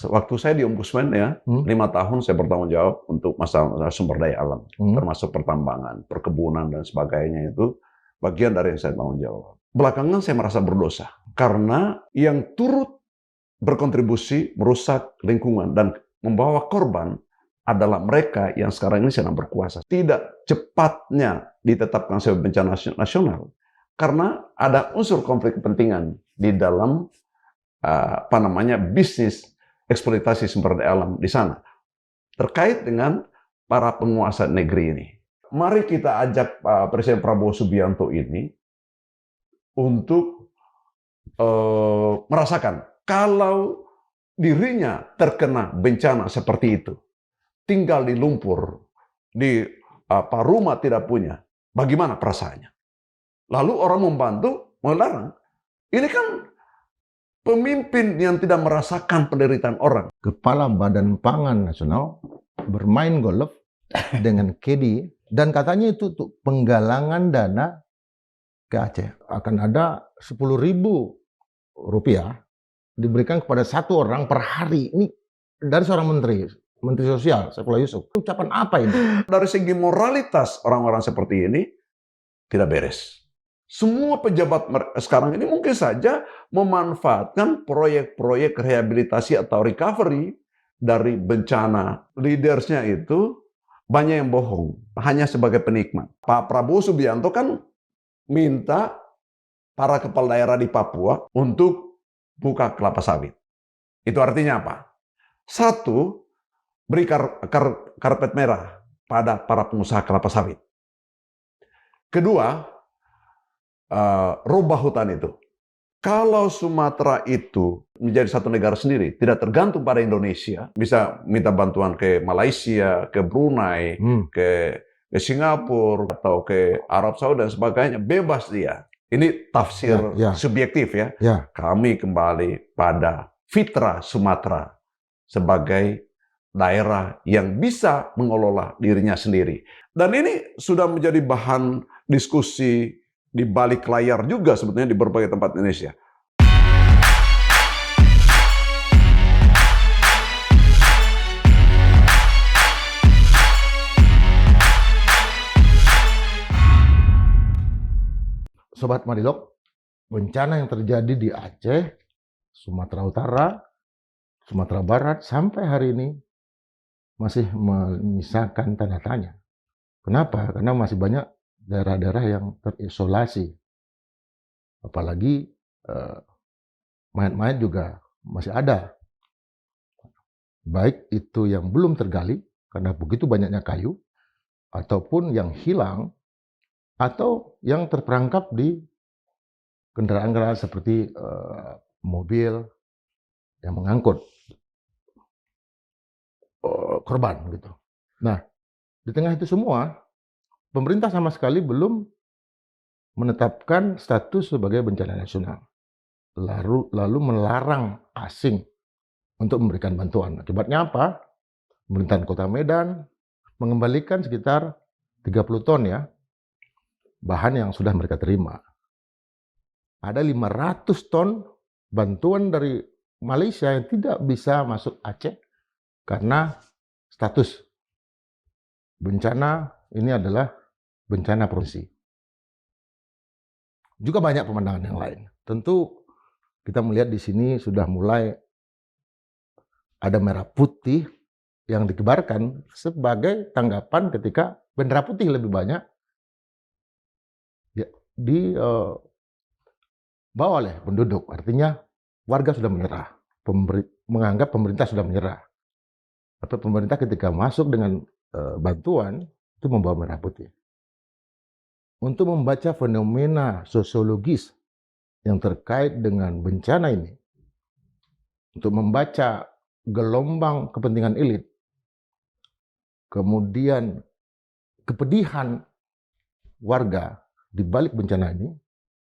Waktu saya di Ombudsman ya, 5 tahun saya bertanggung jawab untuk masalah sumber daya alam, termasuk pertambangan, perkebunan dan sebagainya itu bagian dari yang saya tanggung jawab. Belakangan saya merasa berdosa karena yang turut berkontribusi merusak lingkungan dan membawa korban adalah mereka yang sekarang ini sedang berkuasa. Tidak cepatnya ditetapkan sebagai bencana nasional karena ada unsur konflik kepentingan di dalam bisnis eksploitasi sumber daya alam di sana terkait dengan para penguasa negeri ini. Mari kita ajak Presiden Prabowo Subianto ini untuk merasakan kalau dirinya terkena bencana seperti itu, tinggal di lumpur, di rumah tidak punya, bagaimana perasaannya? Lalu orang membantu, melarang. Ini kan pemimpin yang tidak merasakan penderitaan orang. Kepala Badan Pangan Nasional bermain golf dengan Kedi dan katanya itu untuk penggalangan dana ke Aceh. Akan ada 10.000 rupiah diberikan kepada satu orang per hari. Ini dari seorang Menteri Sosial, Saifullah Yusuf. Ucapan apa ini? Dari segi moralitas orang-orang seperti ini tidak beres. Semua pejabat sekarang ini mungkin saja memanfaatkan proyek-proyek rehabilitasi atau recovery dari bencana. Leadersnya itu banyak yang bohong, hanya sebagai penikmat. Pak Prabowo Subianto kan minta para kepala daerah di Papua untuk buka kelapa sawit. Itu artinya apa? Satu, beri karpet merah pada para pengusaha kelapa sawit. Kedua, rubah hutan itu. Kalau Sumatera itu menjadi satu negara sendiri, tidak tergantung pada Indonesia, bisa minta bantuan ke Malaysia, ke Brunei, ke Singapura, atau ke Arab Saudi dan sebagainya, bebas dia. Ini tafsir subjektif ya. Kami kembali pada fitrah Sumatera sebagai daerah yang bisa mengelola dirinya sendiri. Dan ini sudah menjadi bahan diskusi di balik layar juga sebetulnya di berbagai tempat Indonesia. Sobat Madilog, bencana yang terjadi di Aceh, Sumatera Utara, Sumatera Barat sampai hari ini masih menyisakan tanda tanya. Kenapa? Karena masih banyak daerah-daerah yang terisolasi. Apalagi mayat-mayat juga masih ada. Baik itu yang belum tergali, karena begitu banyaknya kayu, ataupun yang hilang, atau yang terperangkap di kendaraan-kendaraan seperti mobil yang mengangkut korban gitu. Nah, di tengah itu semua, pemerintah sama sekali belum menetapkan status sebagai bencana nasional. Lalu melarang asing untuk memberikan bantuan. Akibatnya apa? Pemerintahan Kota Medan mengembalikan sekitar 30 ton ya, bahan yang sudah mereka terima. Ada 500 ton bantuan dari Malaysia yang tidak bisa masuk Aceh karena status bencana ini adalah bencana provinsi. Juga banyak pemandangan yang lain. Tentu kita melihat di sini sudah mulai ada merah putih yang dikibarkan sebagai tanggapan ketika bendera putih lebih banyak dibawa oleh penduduk. Artinya warga sudah menyerah, menganggap pemerintah sudah menyerah. Atau pemerintah ketika masuk dengan bantuan itu membawa merah putih. Untuk membaca fenomena sosiologis yang terkait dengan bencana ini, untuk membaca gelombang kepentingan elit, kemudian kepedihan warga di balik bencana ini,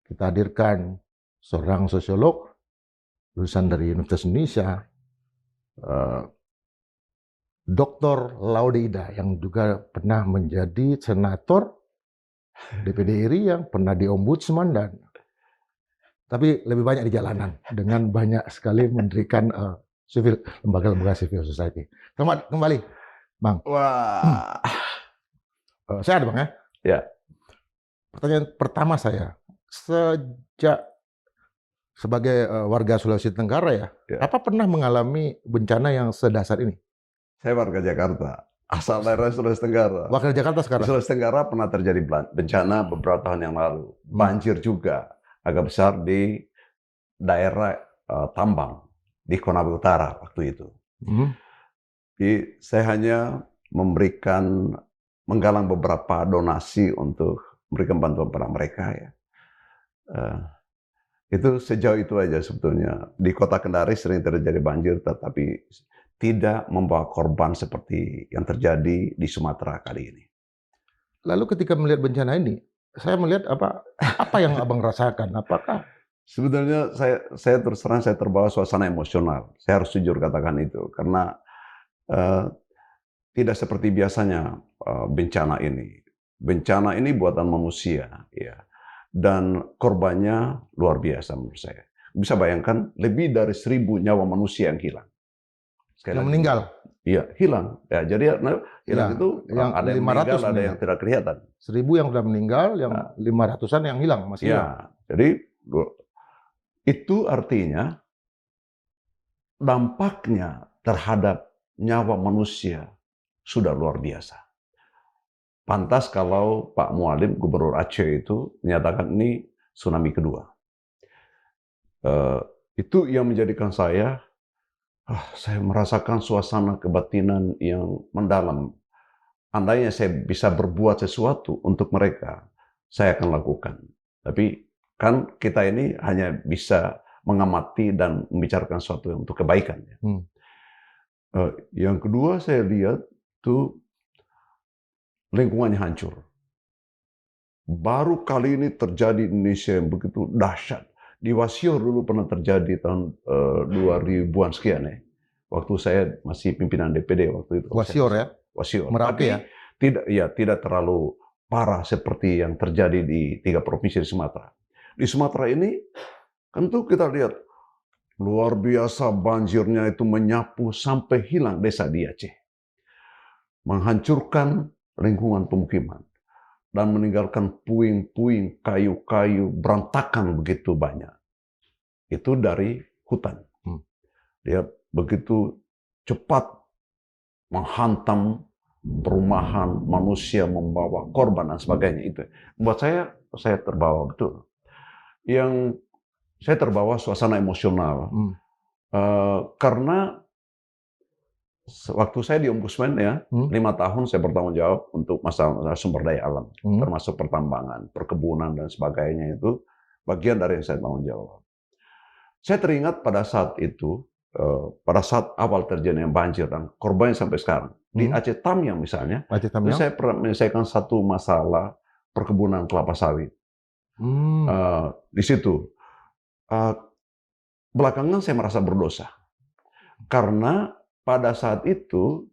kita hadirkan seorang sosiolog lulusan dari Universitas Indonesia, Dr. Laude Ida, yang juga pernah menjadi senator DPD RI, yang pernah di Ombudsman, tapi lebih banyak di jalanan dengan banyak sekali mendirikan lembaga-lembaga civil society. Kembali, Bang. Wah. Saya ada Bang ya. Ya. Pertanyaan pertama saya, sejak sebagai warga Sulawesi Tenggara ya, apa pernah mengalami bencana yang sedasar ini? Saya warga Jakarta, asal daerah Sulawesi Tenggara. Warga Jakarta sekarang? Di Sulawesi Tenggara pernah terjadi bencana beberapa tahun yang lalu. Banjir juga agak besar di daerah tambang di Konawe Utara waktu itu. Jadi saya hanya menggalang beberapa donasi untuk memberikan bantuan pada mereka ya. Itu sejauh itu aja sebetulnya. Di Kota Kendari sering terjadi banjir, tetapi tidak membawa korban seperti yang terjadi di Sumatera kali ini. Lalu ketika melihat bencana ini, saya melihat apa yang Abang rasakan? Apakah sebetulnya saya terus terang saya terbawa suasana emosional. Saya harus jujur katakan itu karena tidak seperti biasanya bencana ini. Bencana ini buatan manusia, ya, dan korbannya luar biasa menurut saya. Bisa bayangkan lebih dari 1.000 nyawa manusia yang hilang. yang meninggal? Iya, hilang. Ya, jadi hilang itu yang ada yang meninggal, ada yang tidak kelihatan. 1.000 yang sudah meninggal, yang 500-an yang hilang, masih hilang. Jadi itu artinya dampaknya terhadap nyawa manusia sudah luar biasa. Pantas kalau Pak Mualim, Gubernur Aceh itu menyatakan ini tsunami kedua. Itu yang menjadikan saya merasakan suasana kebatinan yang mendalam. Andainya saya bisa berbuat sesuatu untuk mereka, saya akan lakukan. Tapi kan kita ini hanya bisa mengamati dan membicarakan sesuatu untuk kebaikan. Yang kedua saya lihat tuh lingkungannya hancur. Baru kali ini terjadi di Indonesia yang begitu dahsyat. Di Wasior dulu pernah terjadi tahun 2000-an sekian ya. Waktu saya masih pimpinan DPD waktu itu. Wasior ya? Wasior. Merauke ya? Tidak terlalu parah seperti yang terjadi di 3 provinsi di Sumatera. Di Sumatera ini tentu kita lihat luar biasa banjirnya itu menyapu sampai hilang desa di Aceh. Menghancurkan lingkungan pemukiman dan meninggalkan puing-puing kayu-kayu berantakan begitu banyak. Itu dari hutan. Dia begitu cepat menghantam perumahan, manusia membawa korban dan sebagainya. Itu buat saya terbawa betul. Yang saya terbawa suasana emosional karena waktu saya di Ombudsman ya, 5 tahun saya bertanggung jawab untuk masalah sumber daya alam, termasuk pertambangan, perkebunan dan sebagainya, itu bagian dari yang saya tanggung jawab. Saya teringat pada saat itu, pada saat awal terjadinya banjir dan korbannya sampai sekarang. Di Aceh Tamiang misalnya, saya pernah menyelesaikan satu masalah perkebunan kelapa sawit. Di situ, belakangan saya merasa berdosa. Karena pada saat itu,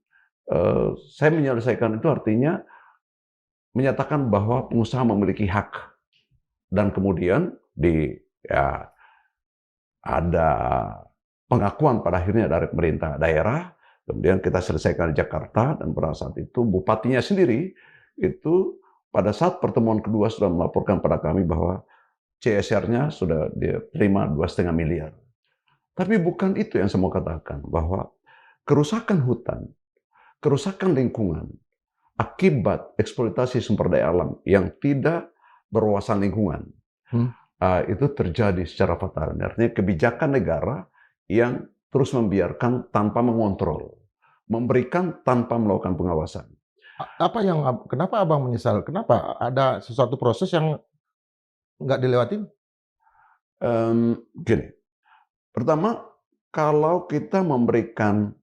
saya menyelesaikan itu artinya menyatakan bahwa pengusaha memiliki hak. Dan kemudian ada pengakuan pada akhirnya dari pemerintah daerah, kemudian kita selesaikan di Jakarta, dan pada saat itu bupatinya sendiri, itu pada saat pertemuan kedua sudah melaporkan pada kami bahwa CSR-nya sudah diterima 2,5 miliar. Tapi bukan itu yang saya mau katakan, bahwa kerusakan hutan, kerusakan lingkungan, akibat eksploitasi sumber daya alam yang tidak berwawasan lingkungan, itu terjadi secara fatal. Artinya kebijakan negara yang terus membiarkan tanpa mengontrol, memberikan tanpa melakukan pengawasan. Kenapa Abang menyesal? Kenapa ada sesuatu proses yang nggak dilewatin? Gini, pertama, kalau kita mengeluarkan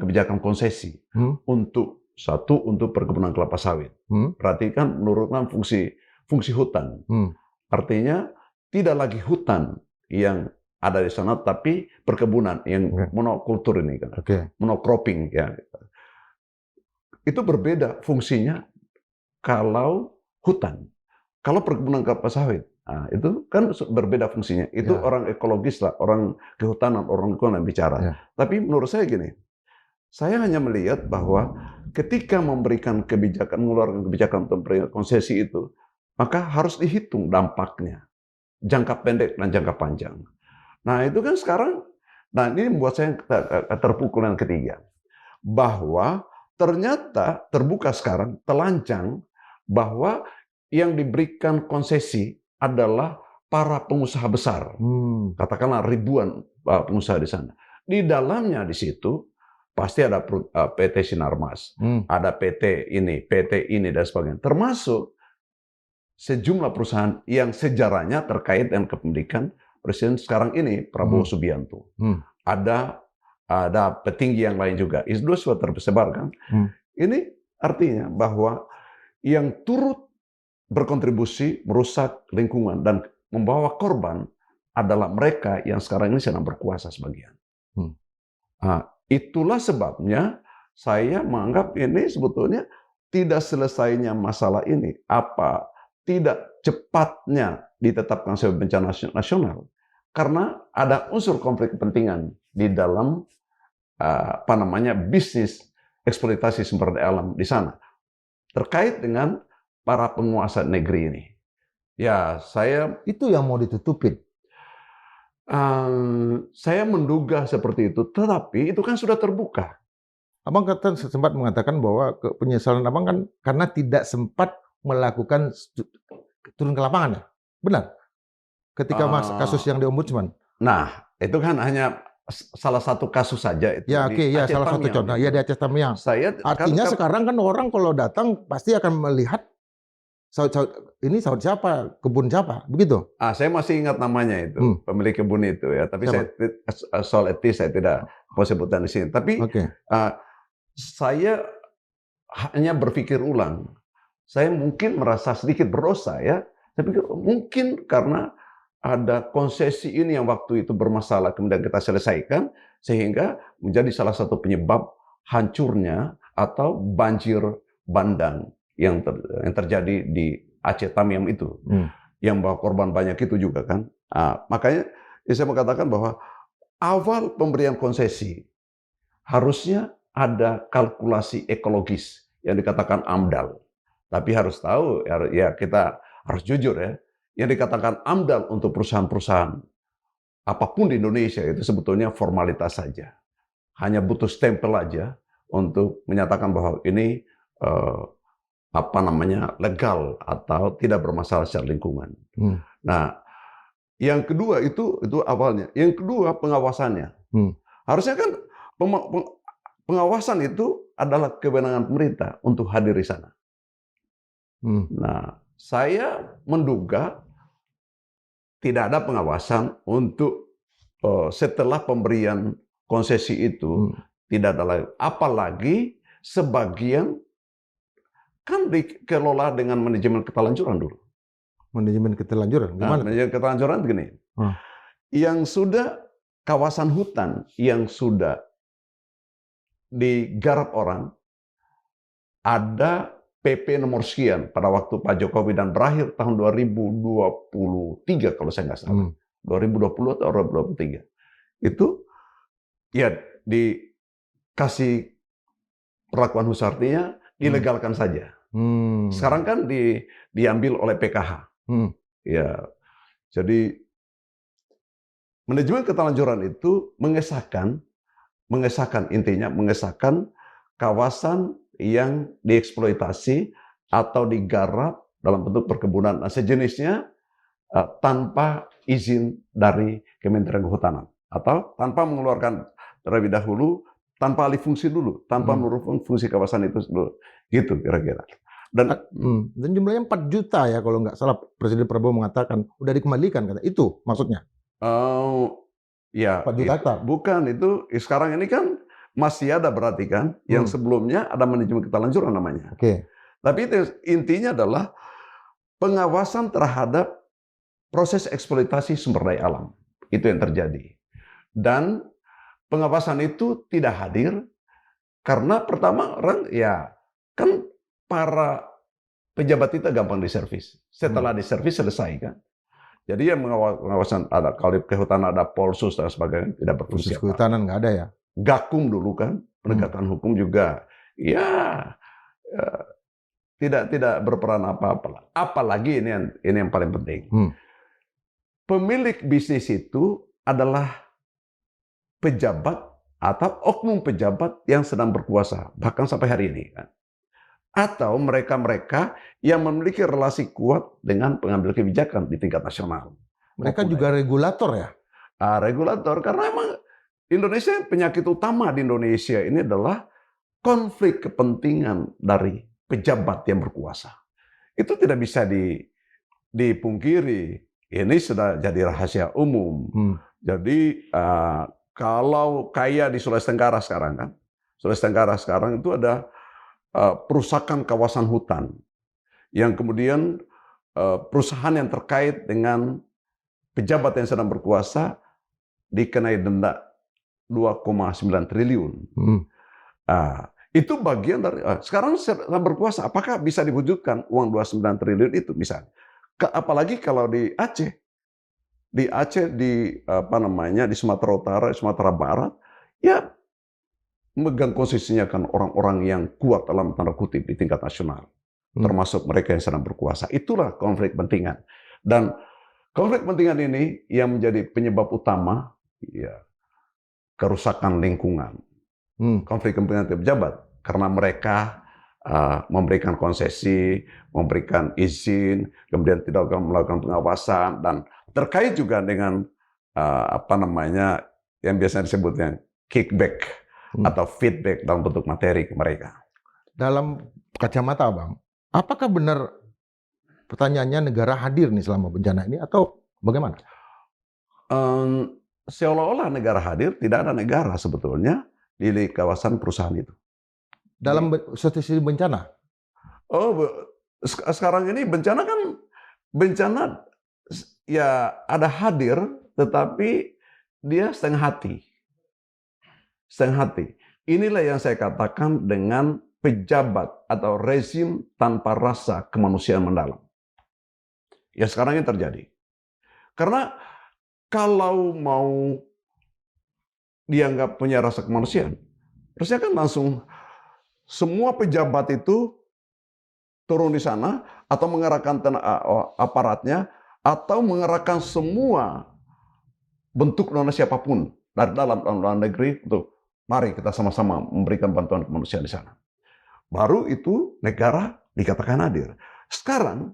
kebijakan konsesi untuk perkebunan kelapa sawit, berarti kan menurunkan fungsi hutan. Artinya tidak lagi hutan yang ada di sana, tapi perkebunan yang monokultur ini kan, monocropping ya. Itu berbeda fungsinya kalau hutan. Kalau perkebunan kelapa sawit, Nah, itu kan berbeda fungsinya. Itu Ya. orang ekologis lah, orang kehutanan, orang lingkungan yang bicara. Ya. Tapi menurut saya gini, saya hanya melihat bahwa ketika memberikan kebijakan, mengeluarkan kebijakan untuk memberikan konsesi itu, maka harus dihitung dampaknya, jangka pendek dan jangka panjang. Nah itu kan sekarang, nah ini membuat saya terpukul yang ketiga, bahwa ternyata terbuka sekarang, telanjang, bahwa yang diberikan konsesi adalah para pengusaha besar. Katakanlah ribuan pengusaha di sana. Di dalamnya di situ pasti ada PT Sinarmas, ada PT ini dan sebagainya. Termasuk sejumlah perusahaan yang sejarahnya terkait dengan kepemilikan Presiden sekarang ini, Prabowo Subianto. Ada petinggi yang lain juga. Itu sudah tersebar kan. Ini artinya bahwa yang turut berkontribusi merusak lingkungan dan membawa korban adalah mereka yang sekarang ini sedang berkuasa sebagian. Nah, itulah sebabnya saya menganggap ini sebetulnya tidak selesainya masalah ini. Apa tidak cepatnya ditetapkan sebagai bencana nasional? Karena ada unsur konflik kepentingan di dalam bisnis eksploitasi sumber daya alam di sana terkait dengan para penguasa negeri ini. Ya, itu yang mau ditutupin. Saya menduga seperti itu, tetapi itu kan sudah terbuka. Abang sempat mengatakan bahwa penyesalan abang kan karena tidak sempat melakukan turun ke lapangan, ya? Benar? Ketika kasus yang di Ombudsman. Nah, itu kan hanya salah satu kasus saja itu. Ya, oke, ya salah satu contoh. Ya di Aceh Tamiang. Artinya sekarang kan orang kalau datang pasti akan melihat ini sawit siapa, kebun siapa, begitu? Saya masih ingat namanya itu, pemilik kebun itu ya. Tapi soal etis saya tidak mau sebutkan di sini. Tapi saya hanya berpikir ulang. Saya mungkin merasa sedikit berdosa ya. Saya pikir mungkin karena ada konsesi ini yang waktu itu bermasalah kemudian kita selesaikan sehingga menjadi salah satu penyebab hancurnya atau banjir bandang yang terjadi di Aceh Tamiang itu, yang bawa korban banyak itu juga kan. Makanya saya mengatakan bahwa awal pemberian konsesi harusnya ada kalkulasi ekologis yang dikatakan AMDAL. Tapi harus tahu ya kita harus jujur ya, yang dikatakan AMDAL untuk perusahaan-perusahaan apapun di Indonesia itu sebetulnya formalitas saja. Hanya butuh stempel aja untuk menyatakan bahwa ini legal atau tidak bermasalah secara lingkungan. Nah, yang kedua itu awalnya. Yang kedua pengawasannya. Harusnya kan pengawasan itu adalah kewenangan pemerintah untuk hadir di sana. Nah, saya menduga tidak ada pengawasan untuk setelah pemberian konsesi itu tidak ada lagi. Apalagi sebagian kan dikelola dengan manajemen keterlanjuran dulu. Manajemen keterlanjuran? Gimana? Manajemen keterlanjuran begini. Yang sudah kawasan hutan yang sudah digarap orang, ada PP nomor sekian pada waktu Pak Jokowi dan berakhir tahun 2023 kalau saya nggak salah. 2020 atau 2023. Itu ya dikasih perlakuan khusus, artinya dilegalkan saja. Sekarang kan diambil oleh PKH. Ya, jadi manajemen keterlanjuran itu mengesahkan kawasan yang dieksploitasi atau digarap dalam bentuk perkebunan sejenisnya tanpa izin dari Kementerian Kehutanan atau tanpa mengeluarkan terlebih dahulu, tanpa alih fungsi dulu, tanpa menurunkan fungsi kawasan itu dulu. Gitu kira-kira. Dan jumlahnya 4 juta ya kalau nggak salah Presiden Prabowo mengatakan udah dikembalikan, kata itu maksudnya. Ya 4 juta hektar. Bukan itu sekarang ini kan masih ada berarti kan yang sebelumnya ada manajemen keterlanjuran namanya. Tapi itu intinya adalah pengawasan terhadap proses eksploitasi sumber daya alam. Itu yang terjadi. Dan pengawasan itu tidak hadir karena pertama orang ya kan para pejabat itu gampang diservis. Setelah diservis selesai kan. Jadi yang pengawasan ada, kalau di kehutanan ada Polsus dan sebagainya, tidak berfungsi Khusus apa. kehutanan nggak ada ya? Gakum dulu kan, penegakan hukum juga, ya eh, tidak berperan apa-apa. Apalagi ini yang paling penting. Pemilik bisnis itu adalah pejabat atau oknum pejabat yang sedang berkuasa, bahkan sampai hari ini kan. Atau mereka-mereka yang memiliki relasi kuat dengan pengambil kebijakan di tingkat nasional. Mereka juga regulator ya? Regulator, karena emang Indonesia, penyakit utama di Indonesia ini adalah konflik kepentingan dari pejabat yang berkuasa. Itu tidak bisa dipungkiri. Ini sudah jadi rahasia umum. Jadi kalau kayak di Sulawesi Tenggara sekarang kan, Sulawesi Tenggara sekarang itu ada perusakan kawasan hutan yang kemudian perusahaan yang terkait dengan pejabat yang sedang berkuasa dikenai denda 2,9 triliun. Itu bagian dari sekarang sedang berkuasa. Apakah bisa diwujudkan uang 29 triliun itu misalnya? Apalagi kalau di Aceh, di Sumatera Utara, Sumatera Barat, ya megang posisinya kan orang-orang yang kuat dalam tanda kutip di tingkat nasional, termasuk mereka yang sedang berkuasa. Itulah konflik kepentingan. Dan konflik kepentingan ini yang menjadi penyebab utama, ya, kerusakan lingkungan. Konflik kepentingan pejabat karena mereka memberikan konsesi, memberikan izin, kemudian tidak melakukan pengawasan, dan terkait juga dengan yang biasanya disebutnya kickback atau feedback dalam bentuk materi ke mereka. Dalam kacamata Bang, apakah benar pertanyaannya negara hadir nih selama bencana ini atau bagaimana? Seolah-olah negara hadir, tidak ada negara sebetulnya di kawasan perusahaan itu. Dalam situasi bencana? Sekarang ini bencana ya ada hadir, tetapi dia setengah hati. Inilah yang saya katakan dengan pejabat atau rezim tanpa rasa kemanusiaan mendalam. Ya sekarang ini terjadi. Karena kalau mau dianggap punya rasa kemanusiaan, harusnya kan langsung semua pejabat itu turun di sana atau mengerahkan aparatnya atau mengerahkan semua bentuk donasi apapun dari dalam negeri untuk mari kita sama-sama memberikan bantuan kemanusiaan di sana. Baru itu negara dikatakan hadir. Sekarang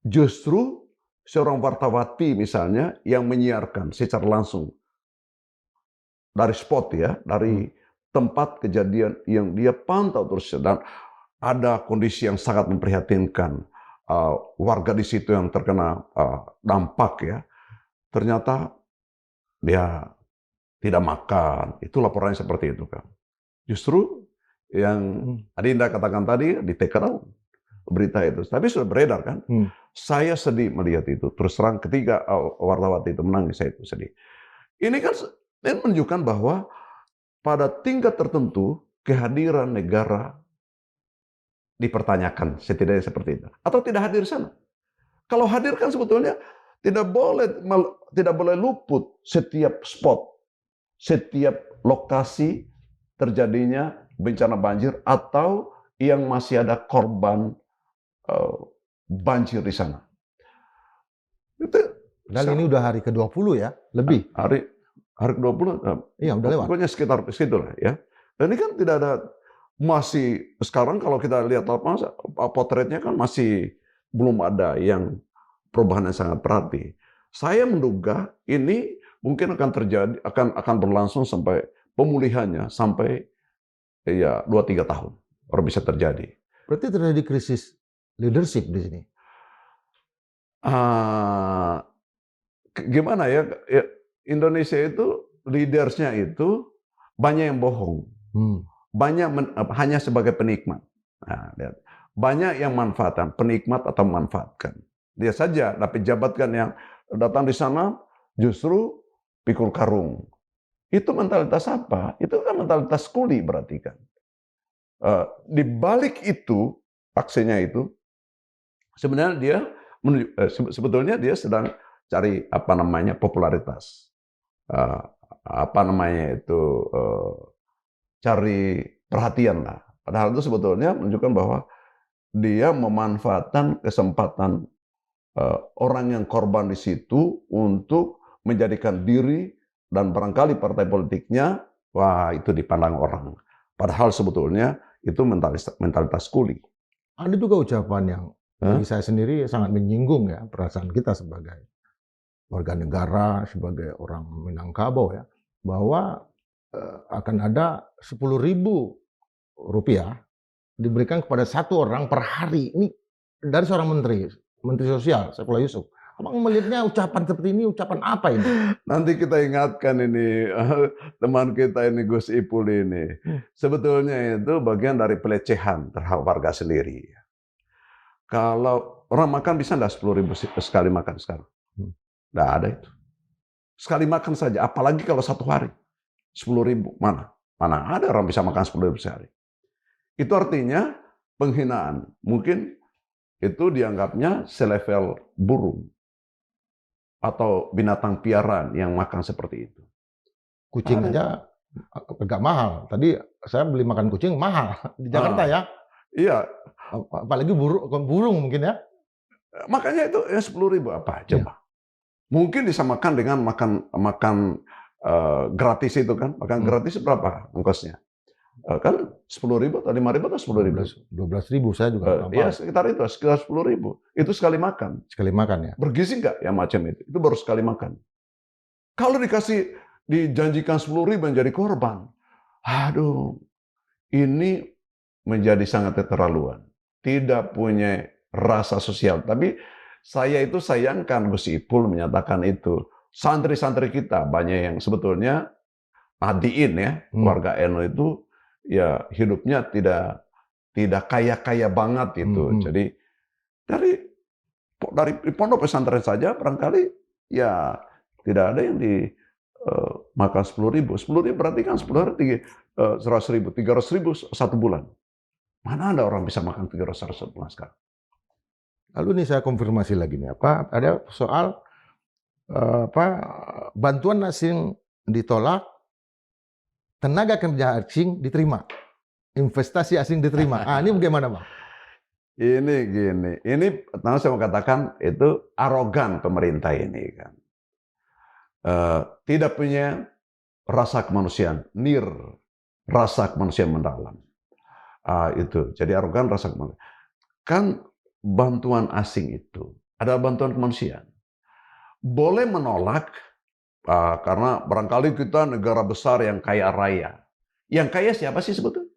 justru seorang wartawati misalnya yang menyiarkan secara langsung dari spot ya, dari tempat kejadian yang dia pantau terus, dan ada kondisi yang sangat memprihatinkan, warga di situ yang terkena dampak ya, ternyata dia tidak makan. Itu laporannya seperti itu kan. Justru yang Adinda katakan tadi di take down berita itu, tapi sudah beredar kan. Saya sedih melihat itu. Terus terang ketika wartawati itu menangis, saya itu sedih. Ini kan menunjukkan bahwa pada tingkat tertentu kehadiran negara dipertanyakan, setidaknya seperti itu. Atau tidak hadir di sana. Kalau hadir kan sebetulnya tidak boleh luput setiap spot, setiap lokasi terjadinya bencana banjir atau yang masih ada korban banjir di sana. Dan ini udah hari ke-20 ya, lebih. Hari ke-20, iya udah lewat. Pokoknya sekitar lah ya. Dan ini kan tidak ada, masih sekarang kalau kita lihat potretnya kan masih belum ada yang perubahan yang sangat berarti. Saya menduga ini mungkin akan terjadi, akan berlangsung sampai pemulihannya sampai ya 2-3 tahun baru bisa terjadi. Berarti terjadi krisis leadership di sini. Gimana ya, Indonesia itu leadersnya itu banyak yang bohong, banyak hanya sebagai penikmat. Nah, lihat. Banyak yang manfaatkan, penikmat atau memanfaatkan. Dia saja, tapi jabatkan yang datang di sana justru pikul karung. Itu mentalitas apa? Itu kan mentalitas kuli berarti kan. Di balik itu, aksinya itu, sebenarnya dia sebetulnya dia sedang cari apa namanya popularitas, Eh, apa namanya itu cari perhatian lah. Padahal itu sebetulnya menunjukkan bahwa dia memanfaatkan kesempatan orang yang korban di situ untuk menjadikan diri dan barangkali partai politiknya, wah itu dipandang orang. Padahal sebetulnya itu mentalitas kuli. Ada juga ucapan yang Hah? bagi saya sendiri sangat menyinggung ya perasaan kita sebagai warga negara, sebagai orang Minangkabau ya, bahwa akan ada 10.000 rupiah diberikan kepada satu orang per hari. Ini dari seorang Menteri Sosial, Saifullah Yusuf. Abang melihatnya ucapan seperti ini, ucapan apa ini? Nanti kita ingatkan ini teman kita ini Gus Ipul ini. Sebetulnya itu bagian dari pelecehan terhadap warga sendiri. Kalau orang makan bisa enggak 10.000 sekali makan sekarang? Enggak ada itu. Sekali makan saja, apalagi kalau satu hari. 10.000, mana? Mana ada orang bisa makan 10.000 sehari. Itu artinya penghinaan. Mungkin itu dianggapnya selevel burung atau binatang piaraan yang makan seperti itu. Kucing aja agak mahal. Tadi saya beli makan kucing mahal di Jakarta ya. Iya. Apalagi burung mungkin ya. Makanya itu ya 10.000 apa coba. Mungkin disamakan dengan makan gratis itu kan. Makan gratis berapa ongkosnya? Kan 10.000 atau 5.000 atau 10.000? 12.000 saya juga. Ya sekitar 10.000. Itu sekali makan. Sekali makan ya. Bergizi nggak ya macam itu? Itu baru sekali makan. Kalau dijanjikan 10.000 menjadi korban, aduh, ini menjadi sangat keterlaluan. Tidak punya rasa sosial. Tapi saya itu sayangkan Gus Ipul menyatakan itu. Santri-santri kita banyak yang sebetulnya adiin ya, warga NU itu ya hidupnya tidak kaya-kaya banget itu. Jadi dari pondok pesantren saja barangkali ya tidak ada yang makan 10.000. 10.000 berarti kan 10 hari 100.000, 300.000 satu bulan. Mana ada orang bisa makan 300 satu bulan sekarang? Lalu nih saya konfirmasi lagi nih, ada soal bantuan asing ditolak, tenaga kerja asing diterima, investasi asing diterima. Ini bagaimana, Bang? Ini gini, ini pertama saya mau katakan itu arogan pemerintah ini kan. Tidak punya rasa kemanusiaan, rasa kemanusiaan mendalam. Itu, jadi arogan rasa kemanusiaan. Kan bantuan asing itu adalah bantuan kemanusiaan. Boleh menolak karena barangkali kita negara besar yang kaya raya. Yang kaya siapa sih sebetulnya?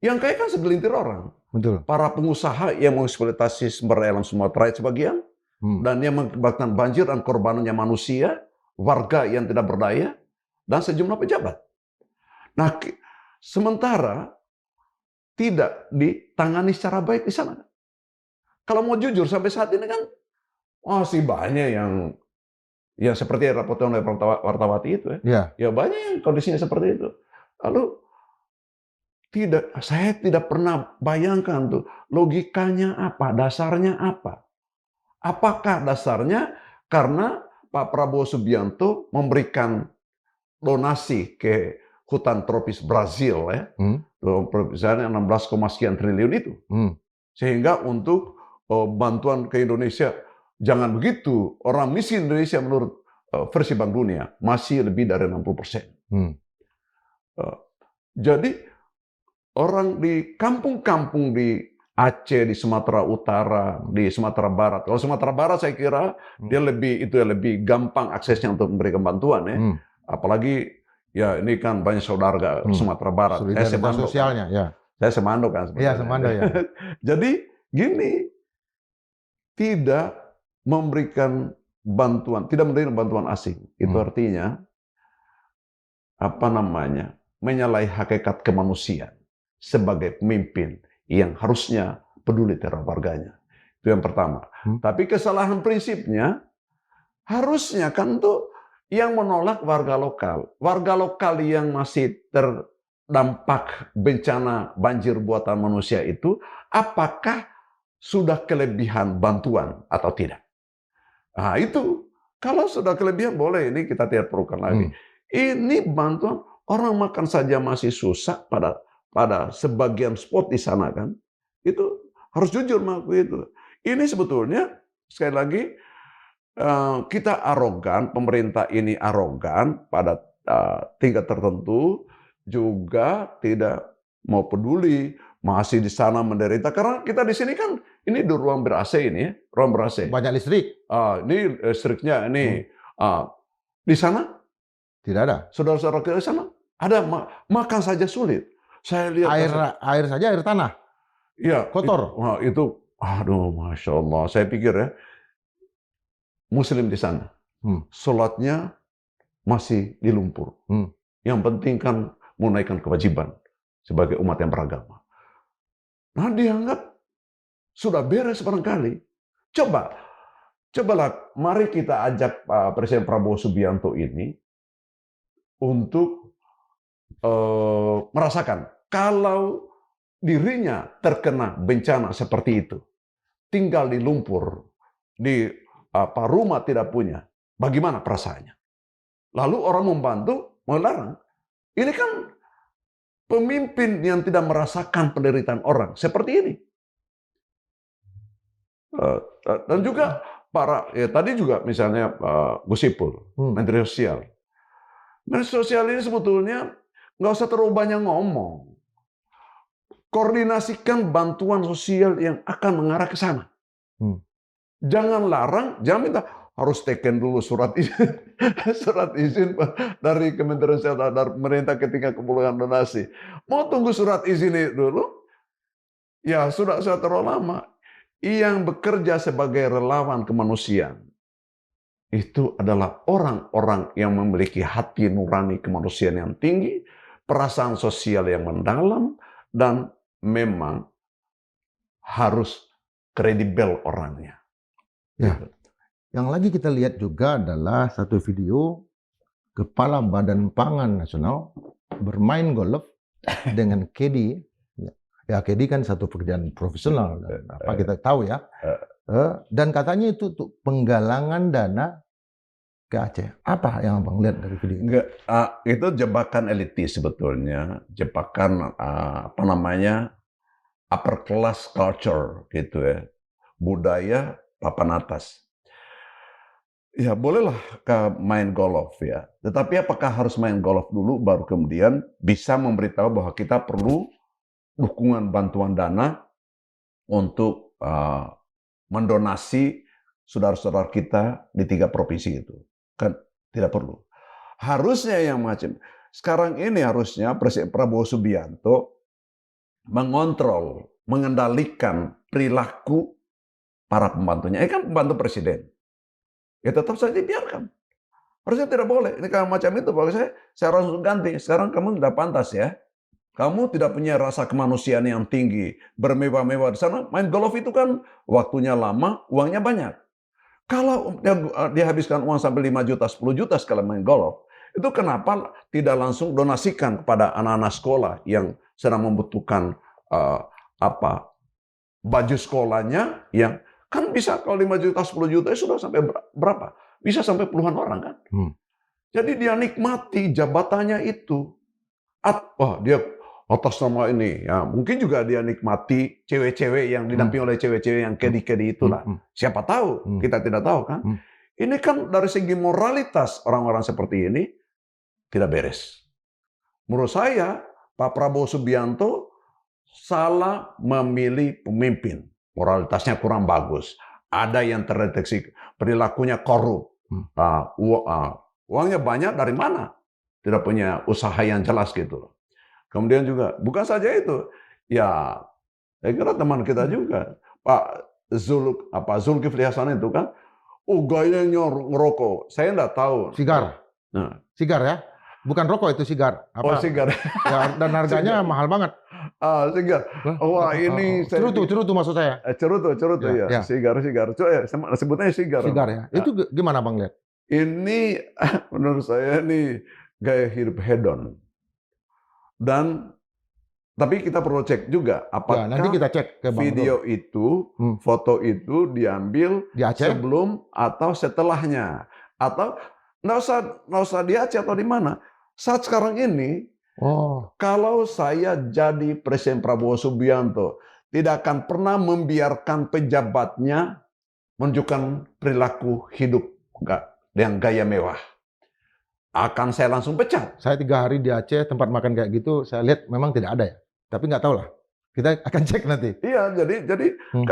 Yang kaya kan segelintir orang. Betul. Para pengusaha yang mengeksploitasi sumber daya alam Sumatera sebagian, dan yang mengakibatkan banjir dan korbanannya manusia, warga yang tidak berdaya, dan sejumlah pejabat. Nah, sementara tidak ditangani secara baik di sana. Kalau mau jujur sampai saat ini kan masih banyak yang seperti raportan oleh Wartawati itu ya. Ya banyak yang kondisinya seperti itu. Lalu saya tidak pernah bayangkan tuh logikanya apa, dasarnya apa. Apakah dasarnya karena Pak Prabowo Subianto memberikan donasi ke hutan tropis Brazil ya, misalnya 16, sekian triliun itu, sehingga untuk bantuan ke Indonesia, jangan begitu, orang miskin Indonesia menurut versi Bank Dunia masih lebih dari 60%. Jadi orang di kampung-kampung di Aceh, di Sumatera Utara, di Sumatera Barat. Kalau Sumatera Barat saya kira dia lebih gampang aksesnya untuk memberikan bantuan ya. Apalagi ya ini kan banyak saudara Sumatera Barat. Saya Semando sosialnya kan. ya. Saya Semando kan. Iya, Semando ya. Jadi gini, tidak memberikan bantuan, tidak menerima bantuan asing. Itu artinya menyalahi hakikat kemanusiaan sebagai pemimpin yang harusnya peduli terhadap warganya. Itu yang pertama. Tapi kesalahan prinsipnya harusnya kan tuh yang menolak warga lokal. Warga lokal yang masih terdampak bencana banjir buatan manusia itu apakah sudah kelebihan bantuan atau tidak? Nah itu, kalau sudah kelebihan boleh, ini kita tidak perlukan lagi. Ini bantuan, orang makan saja masih susah pada sebagian spot di sana kan. Itu harus jujur mengakui itu. Ini sebetulnya, sekali lagi, kita arogan, pemerintah ini arogan pada tingkat tertentu, juga tidak mau peduli, masih di sana menderita. Karena kita di sini kan, ini di ruang ber-AC ini ya, ruang ber-AC. Banyak listrik. Ini listriknya, ini. Di sana, Tidak ada. saudara-saudara kita di sana, ada makan saja sulit. Saya lihat Air saja air tanah. ya, kotor. Itu, aduh, Masya Allah. Saya pikir ya, Muslim di sana, sholatnya masih di lumpur. Yang penting kan menunaikan kewajiban sebagai umat yang beragama. Nah, dianggap sudah beres barangkali. Cobalah, mari kita ajak Pak Presiden Prabowo Subianto ini untuk merasakan kalau dirinya terkena bencana seperti itu, tinggal di lumpur, di rumah tidak punya, bagaimana perasaannya? Lalu orang membantu, melarang. Ini kan pemimpin yang tidak merasakan penderitaan orang seperti ini. Dan juga tadi juga misalnya Gus Ipul, Menteri Sosial. Menteri Sosial ini sebetulnya nggak usah terlalu banyak ngomong. Koordinasikan bantuan sosial yang akan mengarah ke sana. Jangan larang, jangan minta harus teken dulu surat izin dari Kementerian Sosial, dari pemerintah ketika kumpulkan donasi. Mau tunggu surat izin itu dulu? Ya sudah terlalu lama. Yang bekerja sebagai relawan kemanusiaan itu adalah orang-orang yang memiliki hati nurani kemanusiaan yang tinggi, perasaan sosial yang mendalam, dan memang harus kredibel orangnya. Ya. Yang lagi kita lihat juga adalah satu video Kepala Badan Pangan Nasional bermain golf dengan caddy. Ya, caddy kan satu pekerjaan profesional, dan apa kita tahu ya. Dan katanya itu untuk penggalangan dana ke Aceh. Apa yang Abang lihat dari video itu? Enggak, itu jebakan elitis sebetulnya, jebakan upper class culture gitu ya, budaya papan atas. Ya bolehlah main golf ya, tetapi apakah harus main golf dulu baru kemudian bisa memberitahu bahwa kita perlu dukungan bantuan dana untuk mendonasi saudara-saudara kita di 3 provinsi itu? Kan tidak perlu. Harusnya yang macam sekarang ini harusnya Presiden Prabowo Subianto mengontrol, mengendalikan perilaku para pembantunya. Ini kan pembantu presiden. Ya tetap saja dibiarkan. Harusnya tidak boleh. Ini kalau macam itu, bagi saya harus ganti. Sekarang kamu tidak pantas ya. Kamu tidak punya rasa kemanusiaan yang tinggi, bermewah-mewah di sana. Main golf itu kan waktunya lama, uangnya banyak. Kalau dia habiskan uang sampai 5 juta, 10 juta sekali main golf, itu kenapa tidak langsung donasikan kepada anak-anak sekolah yang sedang membutuhkan baju sekolahnya, yang kan bisa kalau 5 juta, 10 juta sudah sampai berapa? Bisa sampai puluhan orang kan? Jadi dia nikmati jabatannya itu. Dia atas nama ini, ya mungkin juga dia nikmati cewek-cewek yang didampingi oleh cewek-cewek yang kedi-kedi itulah. Siapa tahu, kita tidak tahu kan. Ini kan dari segi moralitas orang-orang seperti ini tidak beres. Menurut saya, Pak Prabowo Subianto salah memilih pemimpin. Moralitasnya kurang bagus. Ada yang terdeteksi perilakunya korup. Uangnya banyak dari mana? Tidak punya usaha yang jelas gitu. Kemudian juga, bukan saja itu, ya, saya kira teman kita juga, Pak Zulkifli Hasan itu kan, gayanya ngerokok. Saya enggak tahu. Sigar. Nah. Sigar ya? Bukan rokok itu sigar. Sigar. Ya, dan harganya mahal banget. Sigar. Wah, ini cerutu maksud saya. Cerutu ya. Sigar. Coba sebutnya sigar. Sigar ya. Itu gimana Bang lihat? Ini menurut saya ini gaya hidup hedon. Dan Tapi kita perlu cek juga Ya, apakah nanti kita cek ke Bang video itu, foto itu diambil di Aceh. sebelum atau setelahnya, atau nggak usah di Aceh atau di mana. Saat sekarang ini, Oh, kalau saya jadi Presiden Prabowo Subianto, tidak akan pernah membiarkan pejabatnya menunjukkan perilaku hidup yang gaya mewah. Akan saya langsung pecat. saya 3 hari di Aceh tempat makan kayak gitu, saya lihat memang tidak ada ya. Tapi nggak tahu lah. Kita akan cek nanti. Iya, jadi Hmm.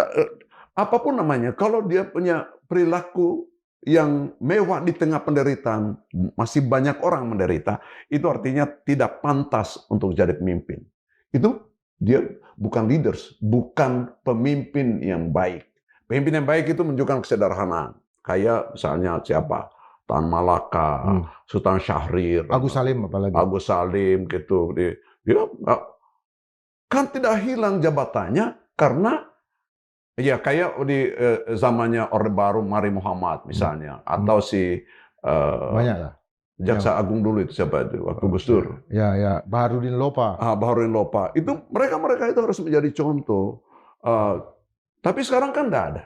apapun namanya, kalau dia punya perilaku yang mewah di tengah penderitaan, masih banyak orang menderita, itu artinya tidak pantas untuk jadi pemimpin. Itu dia bukan leaders, bukan pemimpin yang baik. Pemimpin yang baik itu menunjukkan kesederhanaan. Kayak misalnya siapa? Tan Malaka, Sultan Syahrir, Agus Salim apalagi. Agus Salim gitu. Dia kan tidak hilang jabatannya karena ya kayak di zamannya Orde Baru Mari Muhammad misalnya, atau si Banyak lah. Jaksa Agung dulu itu siapa itu waktu Gus Dur. Ya, Baharudin Lopa. Baharudin Lopa. Itu mereka itu harus menjadi contoh. Tapi sekarang kan tidak ada.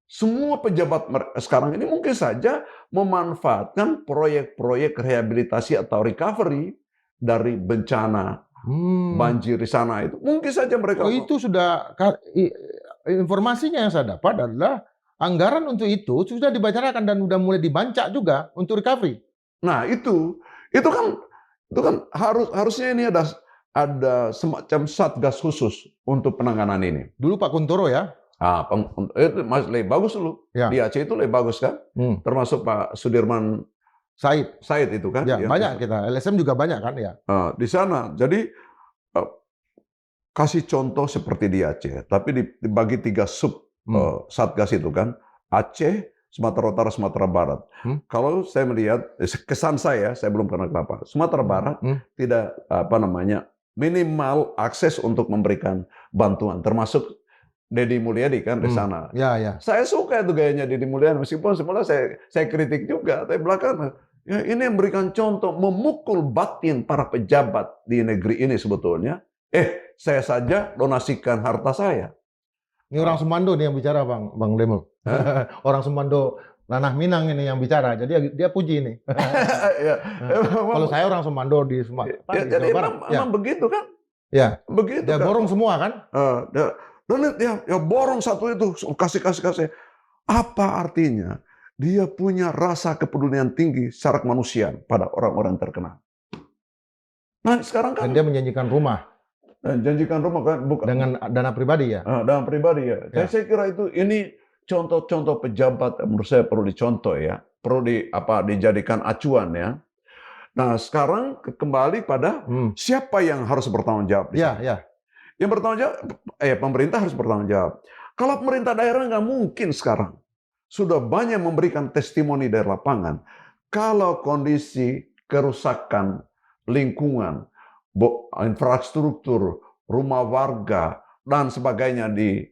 Semua pejabat sekarang ini mungkin saja memanfaatkan proyek-proyek rehabilitasi atau recovery dari bencana banjir di sana itu. Mungkin saja mereka... Oh, itu sudah, informasinya yang saya dapat adalah anggaran untuk itu sudah dibicarakan dan sudah mulai dibancak juga untuk recovery. Nah, itu kan harusnya ini ada semacam satgas khusus untuk penanganan ini. Dulu Pak Kuntoro ya. Itu lebih bagus dulu. Ya. Di Aceh itu lebih bagus kan? Termasuk Pak Sudirman Said itu kan? Ya, banyak kita. LSM juga banyak kan ya. Di sana. Jadi kasih contoh seperti di Aceh, tapi dibagi 3 sub satgas itu kan. Aceh, Sumatera Utara, Sumatera Barat. Kalau saya melihat kesan saya belum pernah kelapa. Sumatera Barat tidak minimal akses untuk memberikan bantuan, termasuk Deddy Mulyadi kan di sana. Ya. Saya suka itu gayanya Deddy Mulyadi, meskipun semula saya kritik juga, tapi belakangan ya ini yang memberikan contoh, memukul batin para pejabat di negeri ini sebetulnya. Saya saja donasikan harta saya. Ini orang Sumando nih yang bicara Bang Demul. Orang Sumando Ranah Minang ini yang bicara, jadi dia puji ini. Kalau saya orang Sumando di Sumatera. Jadi emang begitu kan? Ya. Begitu. Dia borong semua kan? Dan dia borong satu itu, kasih. Apa artinya? Dia punya rasa kepedulian tinggi secara kemanusiaan pada orang-orang terkenal. Nah sekarang kan... Dan dia menjanjikan rumah. Janjikan rumah kan? Bukan. Dengan dana pribadi ya? Dana pribadi ya. Saya kira ini contoh-contoh pejabat menurut saya perlu dicontoh ya. Perlu dijadikan acuan ya. Nah sekarang kembali pada siapa yang harus bertanggung jawab. Ya. Yang bertanggung jawab, pemerintah harus bertanggung jawab. Kalau pemerintah daerah nggak mungkin sekarang. Sudah banyak memberikan testimoni dari lapangan. Kalau kondisi kerusakan lingkungan, infrastruktur, rumah warga, dan sebagainya di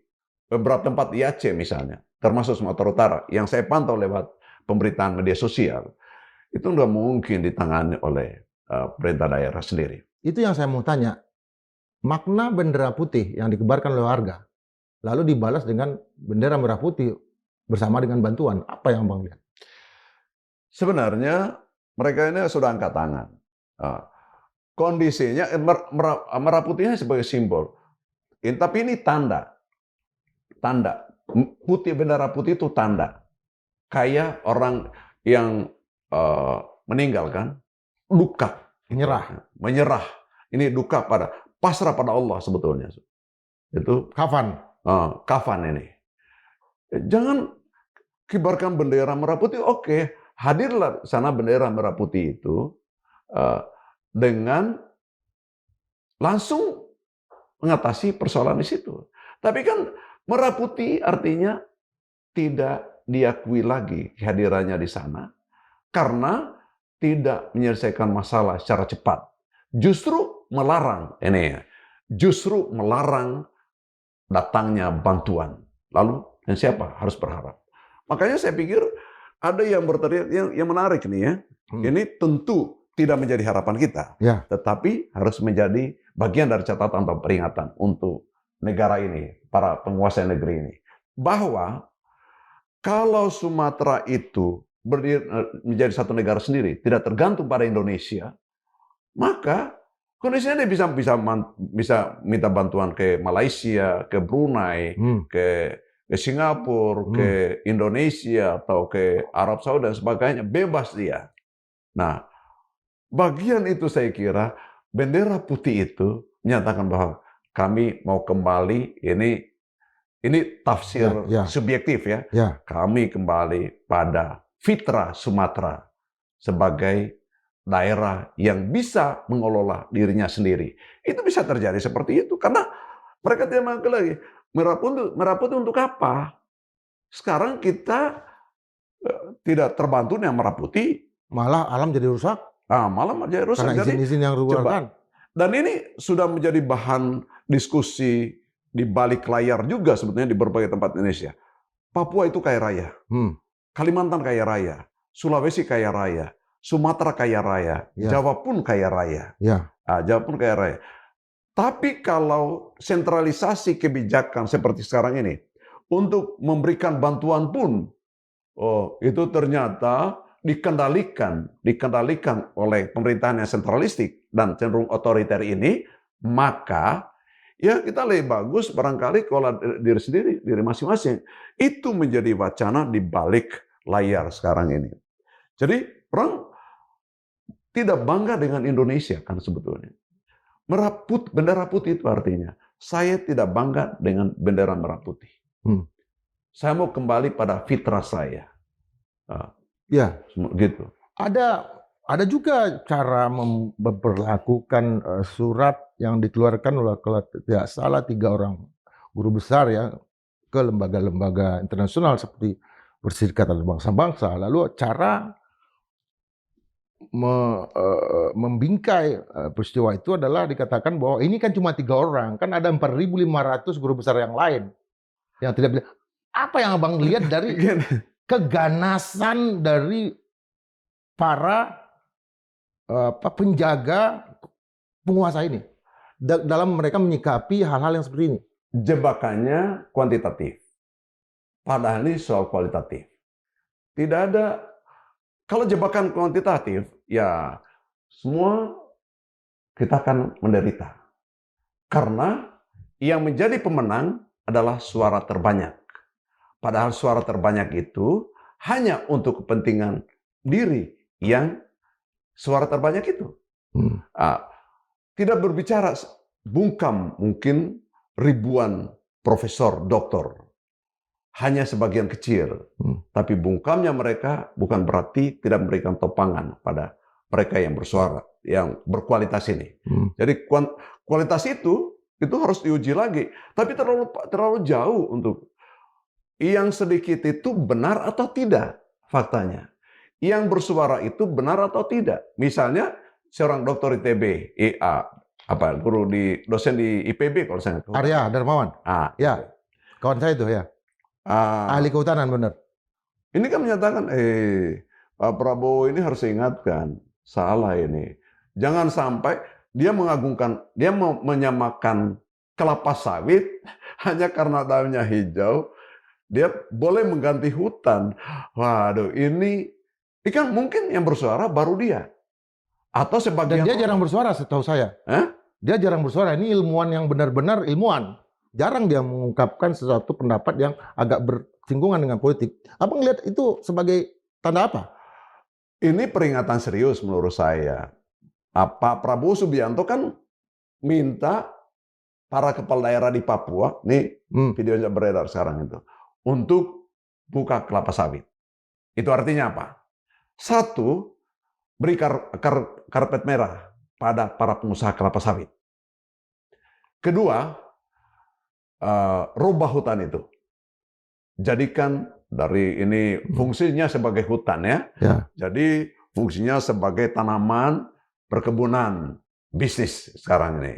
beberapa tempat di Aceh misalnya, termasuk Sumatera Utara, yang saya pantau lewat pemberitaan media sosial, itu nggak mungkin ditangani oleh pemerintah daerah sendiri. Itu yang saya mau tanya. Makna bendera putih yang dikibarkan oleh warga, lalu dibalas dengan bendera merah putih bersama dengan bantuan. Apa yang Bang lihat? Sebenarnya mereka ini sudah angkat tangan. Kondisinya merah putihnya sebagai simbol. Tapi ini tanda. Bendera putih itu tanda. Kayak orang yang meninggal kan, duka. Menyerah. Ini duka pasrah pada Allah sebetulnya. Itu kafan ini. Jangan kibarkan bendera merah putih. Oke, hadirlah sana bendera merah putih itu dengan langsung mengatasi persoalan di situ. Tapi kan merah putih artinya tidak diakui lagi kehadirannya di sana karena tidak menyelesaikan masalah secara cepat. Justru melarang datangnya bantuan. Lalu dan siapa harus berharap? Makanya saya pikir ada yang berteriak yang menarik nih ya. Ini tentu tidak menjadi harapan kita, tetapi harus menjadi bagian dari catatan atau peringatan untuk negara ini, para penguasa negeri ini, bahwa kalau Sumatera itu berdiri menjadi satu negara sendiri, tidak tergantung pada Indonesia, maka kondisinya dia bisa minta bantuan ke Malaysia, ke Brunei, ke Singapura, ke Indonesia, atau ke Arab Saudi dan sebagainya, bebas dia. Nah, bagian itu saya kira bendera putih itu menyatakan bahwa kami mau kembali, ini tafsir subjektif ya. Kami kembali pada fitrah Sumatera sebagai daerah yang bisa mengelola dirinya sendiri. Itu bisa terjadi seperti itu karena mereka tidak mengaku lagi. Merah putih untuk apa? Sekarang kita tidak terbantu dengan merah putih. Malah alam jadi rusak. Malah jadi rusak. Karena izin-izin yang dikeluarkan. Dan ini sudah menjadi bahan diskusi di balik layar juga sebetulnya di berbagai tempat Indonesia. Papua itu kaya raya. Kalimantan kaya raya. Sulawesi kaya raya. Sumatera kaya raya. Jawa pun kaya raya. Jawa pun kaya raya. Tapi kalau sentralisasi kebijakan seperti sekarang ini, untuk memberikan bantuan pun, itu ternyata dikendalikan oleh pemerintahan yang sentralistik dan cenderung otoriter ini, maka ya kita lebih bagus barangkali kalau diri sendiri, diri masing-masing. Itu menjadi wacana di balik layar sekarang ini. Jadi orang tidak bangga dengan Indonesia kan sebetulnya. Bendera putih itu artinya saya tidak bangga dengan bendera merah putih. Saya mau kembali pada fitrah saya. Gitu. Ada juga cara memperlakukan surat yang dikeluarkan oleh kalau tidak salah 3 orang guru besar ya ke lembaga-lembaga internasional seperti Perserikatan Bangsa-Bangsa. Lalu cara membingkai peristiwa itu adalah dikatakan bahwa ini kan cuma 3 orang, kan ada 4.500 guru besar yang lain yang tidak. Apa yang abang lihat dari keganasan dari para penjaga penguasa ini dalam mereka menyikapi hal-hal yang seperti ini? Jebakannya kuantitatif, padahal ini soal kualitatif. Tidak ada. Kalau jebakan kuantitatif, ya semua kita akan menderita. Karena yang menjadi pemenang adalah suara terbanyak. Padahal suara terbanyak itu hanya untuk kepentingan diri yang suara terbanyak itu. Tidak berbicara bungkam mungkin ribuan profesor, doktor. Hanya sebagian kecil. Tapi bungkamnya mereka bukan berarti tidak memberikan topangan pada mereka yang bersuara, yang berkualitas ini. Jadi kualitas itu harus diuji lagi. Tapi terlalu jauh untuk yang sedikit itu benar atau tidak faktanya. Yang bersuara itu benar atau tidak. Misalnya seorang dokter ITB, guru dosen di IPB kalau saya tahu. Arya Darmawan. Ya, kawan saya itu ya. Ahli kehutanan benar. Ini kan menyatakan, Pak Prabowo ini harus diingatkan, salah ini. Jangan sampai dia menyamakan kelapa sawit hanya karena daunnya hijau, dia boleh mengganti hutan. Waduh, ini kan mungkin yang bersuara baru dia. Atau sebagian. Dan dia jarang bersuara setahu saya. Dia jarang bersuara. Ini ilmuwan yang benar-benar ilmuwan. Jarang dia mengungkapkan sesuatu pendapat yang agak bersinggungan dengan politik. Abang lihat itu sebagai tanda apa? Ini peringatan serius menurut saya. Pak Prabowo Subianto kan minta para kepala daerah di Papua, nih videonya beredar sekarang itu, untuk buka kelapa sawit. Itu artinya apa? 1, beri karpet merah pada para pengusaha kelapa sawit. Kedua, rubah hutan itu. Jadikan dari ini fungsinya sebagai hutan ya. Jadi fungsinya sebagai tanaman, perkebunan, bisnis sekarang ini.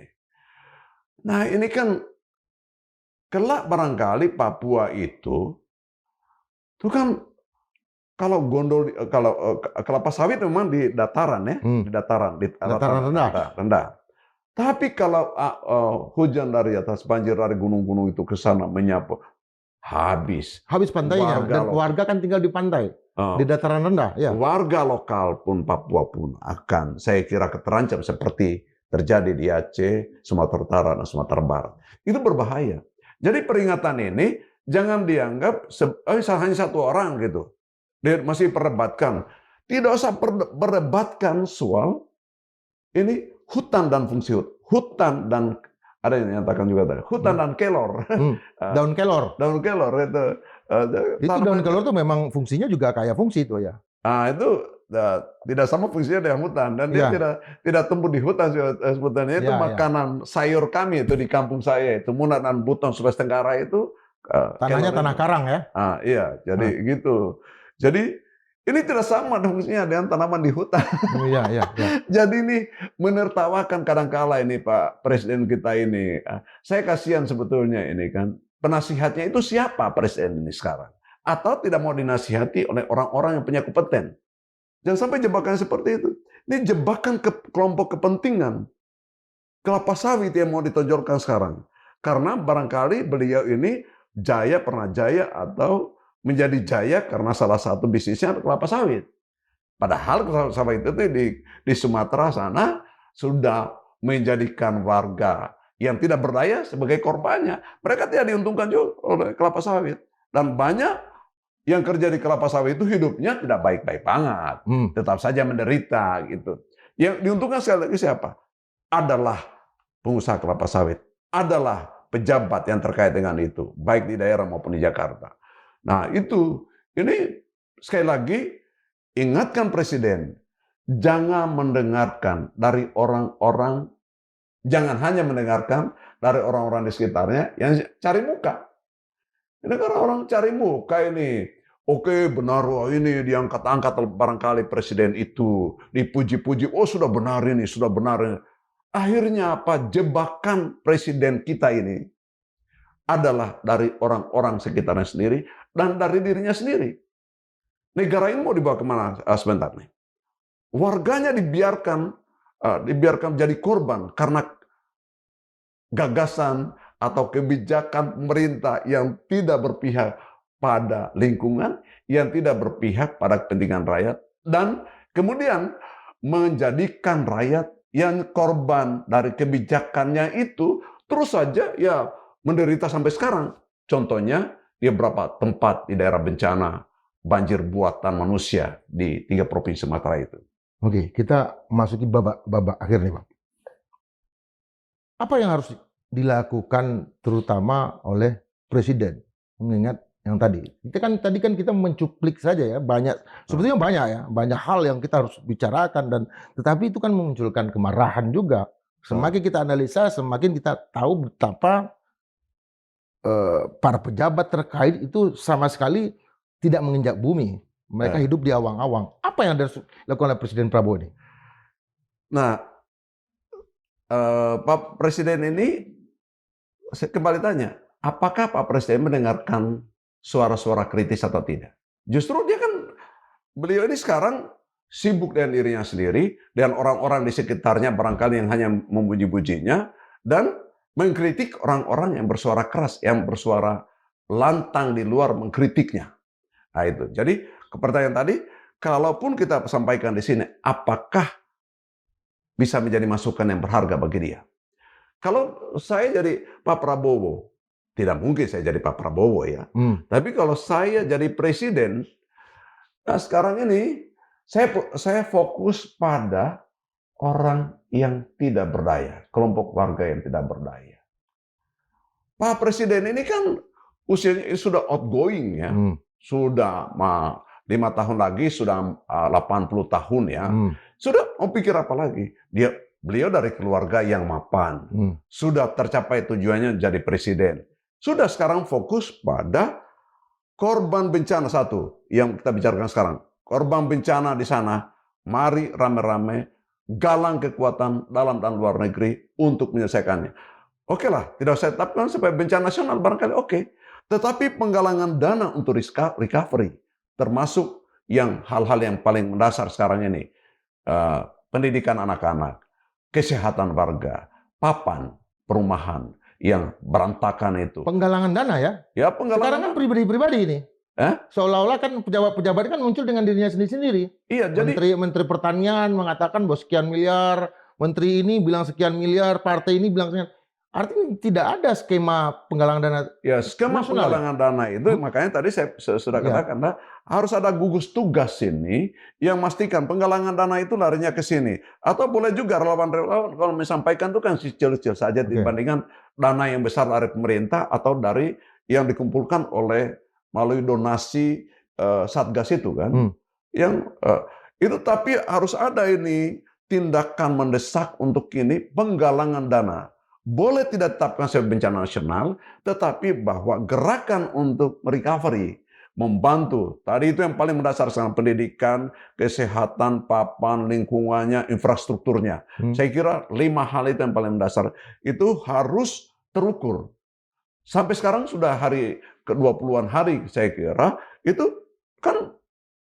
Nah ini kan kelak barangkali Papua itu kan kalau kelapa sawit memang di dataran ya, di dataran rendah. Tapi kalau hujan dari atas, banjir dari gunung-gunung itu ke sana menyapu, habis. Habis pantainya, Warga dan lokal. warga kan tinggal di pantai, di dataran rendah, ya. Warga lokal pun Papua pun akan, saya kira, terancam seperti terjadi di Aceh, Sumatera Utara, dan Sumatera Barat. Itu berbahaya. Jadi peringatan ini jangan dianggap hanya satu orang gitu. Dia masih perdebatkan. Tidak usah perdebatkan soal ini hutan dan fungsi hutan dan ada yang nyatakan juga tadi hutan dan kelor. Daun kelor. Daun kelor itu. Itu daun kelor itu memang fungsinya juga kayak fungsi itu ya. Itu tidak sama fungsinya dengan hutan dan dia tidak tumbuh di hutan sebetulnya itu makanan sayur kami itu di kampung saya itu Munak dan Buton Sulawesi Tenggara itu tanahnya tanah karang ya. Iya, jadi gitu. Jadi ini tidak sama fungsinya dengan tanaman di hutan. Iya. Jadi ini menertawakan kadangkala ini Pak Presiden kita ini. Saya kasihan sebetulnya ini kan. Penasihatnya itu siapa Presiden ini sekarang? Atau tidak mau dinasihati oleh orang-orang yang punya kompeten. Jangan sampai jebakan seperti itu. Ini jebakan kelompok kepentingan. Kelapa sawit yang mau ditonjolkan sekarang. Karena barangkali beliau ini pernah jaya atau menjadi jaya karena salah satu bisnisnya kelapa sawit. Padahal kelapa sawit itu di Sumatera sana sudah menjadikan warga yang tidak berdaya sebagai korbannya. Mereka tidak diuntungkan juga oleh kelapa sawit. Dan banyak yang kerja di kelapa sawit itu hidupnya tidak baik-baik banget. Tetap saja menderita gitu. Yang diuntungkan sekali lagi siapa? Adalah pengusaha kelapa sawit. Adalah pejabat yang terkait dengan itu. Baik di daerah maupun di Jakarta. Nah ini sekali lagi ingatkan Presiden. Jangan mendengarkan dari orang-orang, jangan hanya mendengarkan dari orang-orang di sekitarnya yang cari muka. Ini kan orang cari muka ini. Oke, benar, ini diangkat-angkat barangkali Presiden itu. Dipuji-puji, sudah benar ini, sudah benar ini. Akhirnya apa? Jebakan Presiden kita ini adalah dari orang-orang sekitarnya sendiri dan dari dirinya sendiri. Negara ini mau dibawa kemana sebentar nih? Warganya dibiarkan jadi korban karena gagasan atau kebijakan pemerintah yang tidak berpihak pada lingkungan, yang tidak berpihak pada kepentingan rakyat, dan kemudian menjadikan rakyat yang korban dari kebijakannya itu terus saja ya menderita sampai sekarang. Contohnya di beberapa tempat di daerah bencana banjir buatan manusia di 3 provinsi Sumatera itu. Oke, kita masuki babak akhir nih, Pak. Apa yang harus dilakukan terutama oleh Presiden? Mengingat yang tadi kita mencuplik saja ya, sebetulnya banyak hal yang kita harus bicarakan tetapi itu kan memunculkan kemarahan juga. Semakin kita analisa, semakin kita tahu betapa para pejabat terkait itu sama sekali tidak menginjak bumi. Mereka hidup di awang-awang. Apa yang harus dilakukan oleh Presiden Prabowo ini? Nah, Pak Presiden ini, saya kembali tanya, apakah Pak Presiden mendengarkan suara-suara kritis atau tidak? Justru beliau ini sekarang sibuk dengan dirinya sendiri, dan orang-orang di sekitarnya barangkali yang hanya memuji-pujinya, dan mengkritik orang-orang yang bersuara keras, yang bersuara lantang di luar mengkritiknya. Nah itu. Jadi pertanyaan tadi, kalaupun kita sampaikan di sini, apakah bisa menjadi masukan yang berharga bagi dia? Kalau saya jadi Pak Prabowo, tidak mungkin saya jadi Pak Prabowo ya. Tapi kalau saya jadi presiden, nah sekarang ini saya fokus pada orang yang tidak berdaya, kelompok warga yang tidak berdaya. Pak Presiden ini kan usianya sudah outgoing ya, sudah 5 tahun lagi sudah 80 tahun ya. Sudah mau pikir apa lagi? Beliau dari keluarga yang mapan. Sudah tercapai tujuannya jadi presiden. Sudah sekarang fokus pada korban bencana satu yang kita bicarakan sekarang. Korban bencana di sana, mari rame-rame galang kekuatan dalam dan luar negeri untuk menyelesaikannya. Oke lah, tidak usah tetapkan sebagai bencana nasional barangkali oke. Tetapi penggalangan dana untuk recovery, termasuk hal-hal yang paling mendasar sekarang ini, pendidikan anak-anak, kesehatan warga, papan perumahan yang berantakan itu. Penggalangan dana ya. Ya Sekarang penggalangan. kan pribadi-pribadi ini. Seolah-olah kan pejabat-pejabat kan muncul dengan dirinya sendiri-sendiri. Iya, jadi Menteri Pertanian mengatakan bahwa sekian miliar, menteri ini bilang sekian miliar, partai ini bilang sekian. Artinya tidak ada skema penggalangan dana. ya skema nasional, penggalangan dana itu makanya tadi saya sudah Iya. katakan harus ada gugus tugas ini yang memastikan penggalangan dana itu larinya ke sini. Atau boleh juga relawan-relawan kalau menyampaikan itu kan kecil-kecil saja dibandingkan dana yang besar dari pemerintah atau dari yang dikumpulkan oleh melalui donasi Satgas itu kan. Yang itu tapi harus ada ini tindakan mendesak untuk ini penggalangan dana. Boleh tidak ditetapkan sebagai bencana nasional, tetapi bahwa gerakan untuk recovery, membantu. Tadi itu yang paling mendasar sekarang, pendidikan, kesehatan, papan, lingkungannya, infrastrukturnya. Saya kira 5 hal itu yang paling mendasar. Itu harus terukur. Sampai sekarang sudah hari ke-20-an hari saya kira, itu kan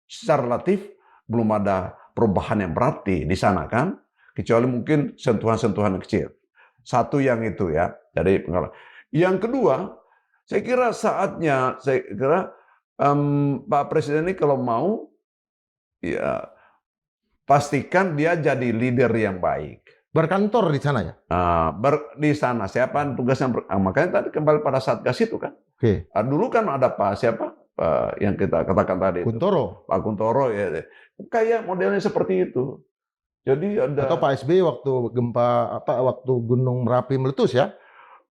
secara relatif belum ada perubahan yang berarti di sana kan. Kecuali mungkin sentuhan-sentuhan kecil. Satu yang itu ya, dari pengalaman. Yang kedua, saya kira saatnya, Pak Presiden ini kalau mau, ya pastikan dia jadi leader yang baik. Berkantor di sana ya? Di sana, siapa tugasnya? Makanya tadi kembali pada Satgas itu kan. Dulu kan ada Pak siapa? Yang kita katakan tadi. Kuntoro. Pak Kuntoro ya. Kayak modelnya seperti itu. Jadi ada. Atau Pak SBY waktu gempa waktu Gunung Merapi meletus ya?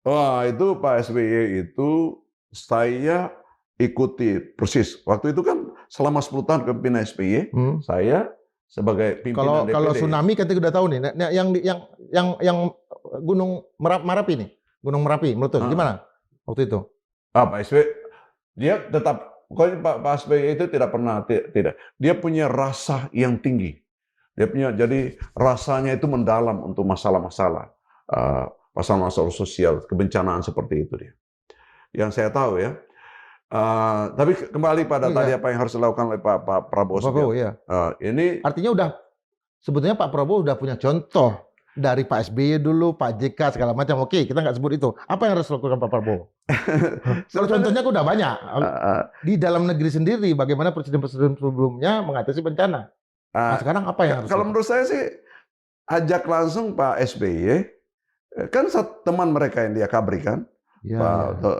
Wah, itu Pak SBY itu saya ikuti persis. Waktu itu kan selama 10 tahun kepemimpinan SBY, saya sebagai pimpinan DPD. Kalau tsunami kan kita udah tahu nih, yang Gunung Merapi nih, Gunung Merapi meletus gimana waktu itu? Pak SBY dia tetap, pokoknya Pak SBY itu tidak pernah tidak. Dia punya rasa yang tinggi. Dia punya, jadi rasanya itu mendalam untuk masalah-masalah sosial, kebencanaan seperti itu dia. Yang saya tahu ya. Tapi kembali pada tadi apa yang harus dilakukan oleh Pak Prabowo. Ini artinya sebetulnya Pak Prabowo udah punya contoh dari Pak SBY dulu, Pak JK segala macam. Oke, kita nggak sebut itu. Apa yang harus dilakukan Pak Prabowo? Kalau contohnya udah banyak. Di dalam negeri sendiri, bagaimana presiden-presiden sebelumnya mengatasi bencana. Nah, sekarang apa yang harus? Kalau menurut saya sih ajak langsung Pak SBY, kan teman mereka yang dia kabri kan,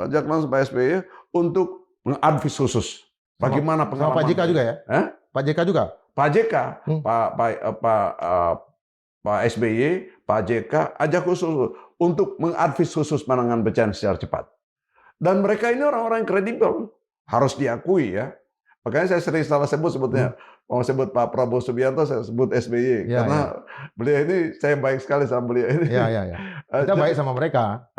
ajak langsung Pak SBY untuk mengadvis khusus. Bagaimana pengalaman? Sama Pak JK juga ya? Pak JK juga? Pak JK, Pak SBY, Pak JK ajak khusus untuk mengadvis khusus penanganan bencana secara cepat. Dan mereka ini orang-orang yang kredibel, harus diakui ya. Makanya saya sering salah sebutnya. Mau sebut Pak Prabowo Subianto, saya sebut SBY. Karena beliau ini, saya baik sekali sama beliau ini. Kita baik sama mereka.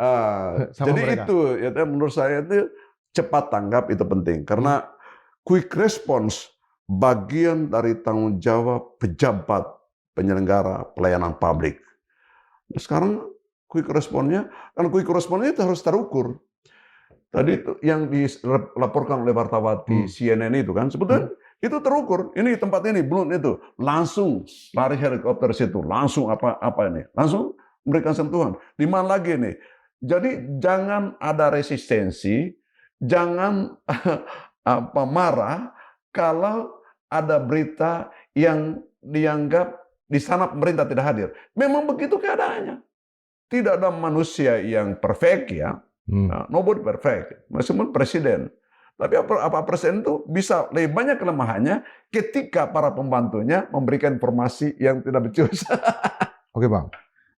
Itu, ya, menurut saya itu cepat tanggap itu penting. Karena quick response bagian dari tanggung jawab pejabat penyelenggara pelayanan publik. Nah, sekarang quick response-nya itu harus terukur. Tadi itu yang dilaporkan oleh wartawan CNN itu kan, sebetulnya itu terukur. Ini tempat ini, belum itu. Langsung lari helikopter situ, langsung apa ini, langsung memberikan sentuhan. Di mana lagi nih? Jadi jangan ada resistensi, jangan marah kalau ada berita yang dianggap di sana pemerintah tidak hadir. Memang begitu keadaannya. Tidak ada manusia yang perfect ya. Nobody perfect, meskipun presiden. Tapi apa presiden itu bisa lebih banyak kelemahannya ketika para pembantunya memberikan informasi yang tidak becus. Oke Bang,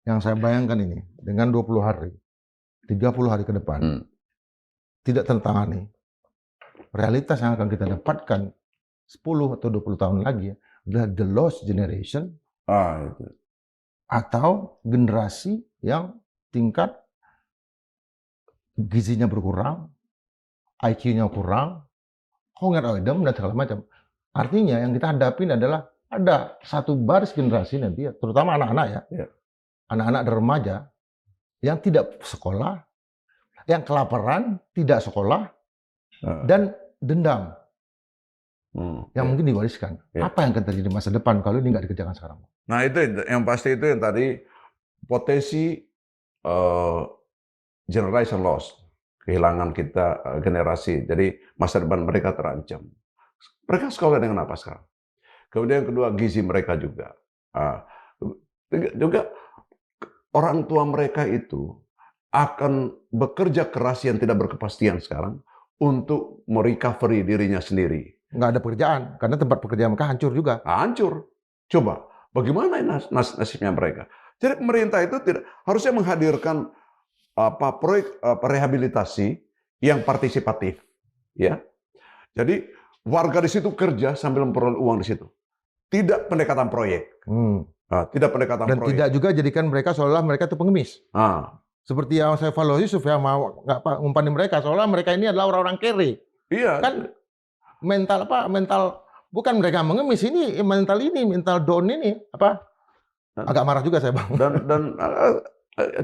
yang saya bayangkan ini dengan 20 hari, 30 hari ke depan, tidak tertangani. Realitas yang akan kita dapatkan 10 atau 20 tahun lagi adalah the lost generation atau generasi yang tingkat gizinya berkurang, IQ-nya kurang, hunger dan segala macam. Artinya yang kita hadapin adalah ada satu baris generasi nanti, terutama anak-anak ya, anak-anak dan remaja yang tidak sekolah, yang kelaparan, tidak sekolah, dan dendam yang mungkin diwariskan. Apa yang akan terjadi di masa depan kalau ini nggak dikerjakan sekarang? Nah itu yang pasti itu yang tadi potensi eh, generation loss, kehilangan kita generasi. Jadi masa depan mereka terancam. Mereka sekolah dengan apa sekarang? Kemudian yang kedua, gizi mereka juga. Ah, juga orang tua mereka itu akan bekerja keras yang tidak berkepastian sekarang untuk merecovery dirinya sendiri. Nggak ada pekerjaan, karena tempat pekerjaan mereka hancur juga. Hancur. Coba, bagaimana nasibnya mereka? Jadi pemerintah itu tidak harusnya menghadirkan proyek rehabilitasi yang partisipatif, ya. Jadi warga di situ kerja sambil memperoleh uang di situ. Tidak pendekatan proyek. Tidak pendekatan Dan proyek. tidak juga jadikan mereka seolah mereka itu pengemis. Ah, Seperti yang saya follow Yusuf ya, mau nggak ngumpanin mereka seolah mereka ini adalah orang-orang kere. iya. Kan mental bukan mereka mengemis, ini mental down ini agak marah juga saya, Bang. Dan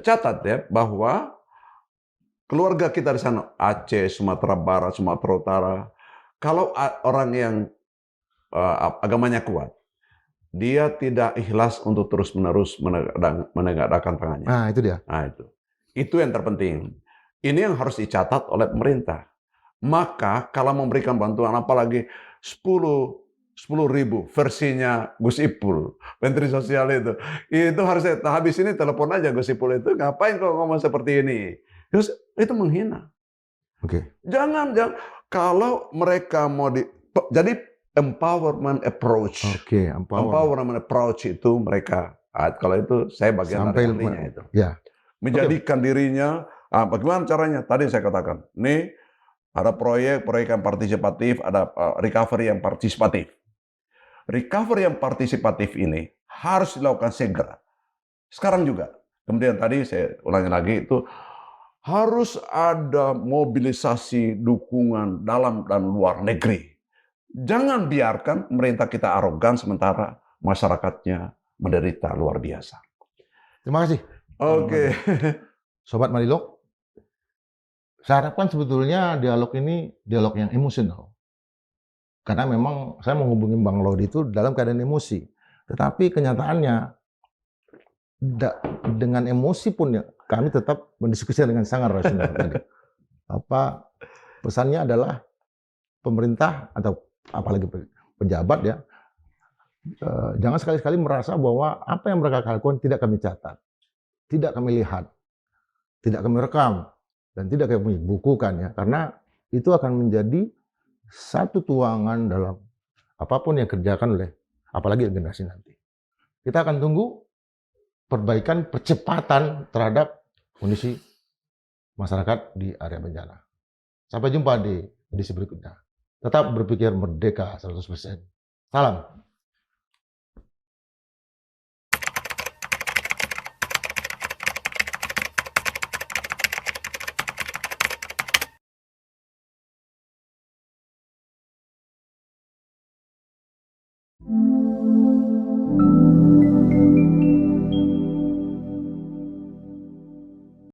catat ya bahwa keluarga kita di sana, Aceh, Sumatera Barat, Sumatera Utara, kalau orang yang agamanya kuat, dia tidak ikhlas untuk terus-menerus menegakkan tangannya. Nah, itu dia. Nah, itu yang terpenting. Ini yang harus dicatat oleh pemerintah. Maka kalau memberikan bantuan, apalagi 10.000 versinya Gus Ipul, Menteri Sosial itu harus habis ini telepon aja Gus Ipul itu, ngapain kok ngomong seperti ini? Itu menghina. Oke. Jangan kalau mereka mau jadi empowerment approach. Oke, Empowerment approach itu mereka, kalau itu saya bagian dari ahlinya itu. Ya. Menjadikan dirinya, bagaimana caranya? Tadi saya katakan, nih ada proyek yang partisipatif, ada recovery yang partisipatif. Recovery yang partisipatif ini harus dilakukan segera. Sekarang juga. Kemudian tadi saya ulangi lagi itu, harus ada mobilisasi dukungan dalam dan luar negeri. Jangan biarkan pemerintah kita arogan sementara masyarakatnya menderita luar biasa. Terima kasih. Oke. Sobat Marilog, saya harapkan sebetulnya dialog ini dialog yang emosional. Karena memang saya menghubungi Bang Lodi itu dalam keadaan emosi. Tetapi kenyataannya dengan emosi pun ya, kami tetap mendiskusikan dengan sangat rasional tadi. Pesannya adalah pemerintah atau apalagi pejabat ya, jangan sekali-kali merasa bahwa apa yang mereka lakukan tidak kami catat, tidak kami lihat, tidak kami rekam, dan tidak kami bukukan ya, karena itu akan menjadi satu tuangan dalam apapun yang kerjakan oleh apalagi generasi nanti. Kita akan tunggu perbaikan percepatan terhadap kondisi masyarakat di area bencana. Sampai jumpa di edisi berikutnya. Tetap berpikir merdeka 100%. Salam. Thank you.